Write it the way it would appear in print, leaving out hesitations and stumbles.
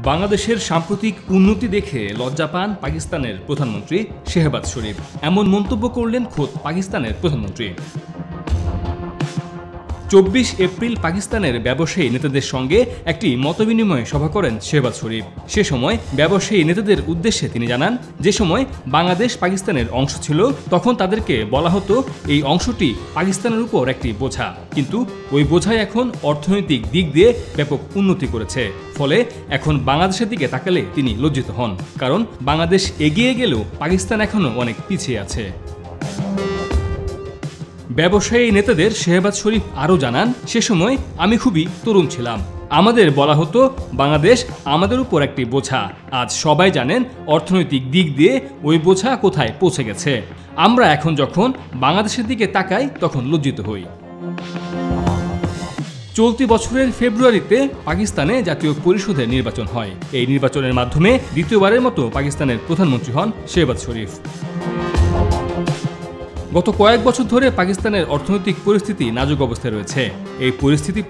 বাংলাদেশের সাম্প্রতিক উন্নতি দেখে লজ্জা পান পাকিস্তানের প্রধানমন্ত্রী শেহবাজ শরীফ। এমন মন্তব্য করলেন খোদ পাকিস্তানের প্রধানমন্ত্রী। ২৪ এপ্রিল পাকিস্তানের ব্যবসায়ী নেতাদের সঙ্গে একটি মতবিনিময় সভা করেন শেহবাজ শরীফ। সে সময় ব্যবসায়ী নেতাদের উদ্দেশ্যে তিনি জানান, যে সময় বাংলাদেশ পাকিস্তানের অংশ ছিল তখন তাদেরকে বলা হতো এই অংশটি পাকিস্তানের উপর একটি বোঝা, কিন্তু ওই বোঝাই এখন অর্থনৈতিক দিক দিয়ে ব্যাপক উন্নতি করেছে। ফলে এখন বাংলাদেশের দিকে তাকালে তিনি লজ্জিত হন, কারণ বাংলাদেশ এগিয়ে গেলেও পাকিস্তান এখনও অনেক পিছিয়ে আছে। ব্যবসায়ী নেতাদের শেহবাজ শরীফ আরও জানান, সে সময় আমি খুবই তরুণ ছিলাম। আমাদের বলা হতো বাংলাদেশ আমাদের উপর একটি বোঝা। আজ সবাই জানেন অর্থনৈতিক দিক দিয়ে ওই বোঝা কোথায় পৌঁছে গেছে। আমরা এখন যখন বাংলাদেশের দিকে তাকাই তখন লজ্জিত হই। চলতি বছরের ফেব্রুয়ারিতে পাকিস্তানে জাতীয় পরিষদের নির্বাচন হয়। এই নির্বাচনের মাধ্যমে দ্বিতীয়বারের মতো পাকিস্তানের প্রধানমন্ত্রী হন শেহবাজ শরীফ। গত কয়েক বছর ধরে পাকিস্তানের অর্থনৈতিক পরিস্থিতি নাজুক অবস্থায় রয়েছে। এই পরিস্থিতি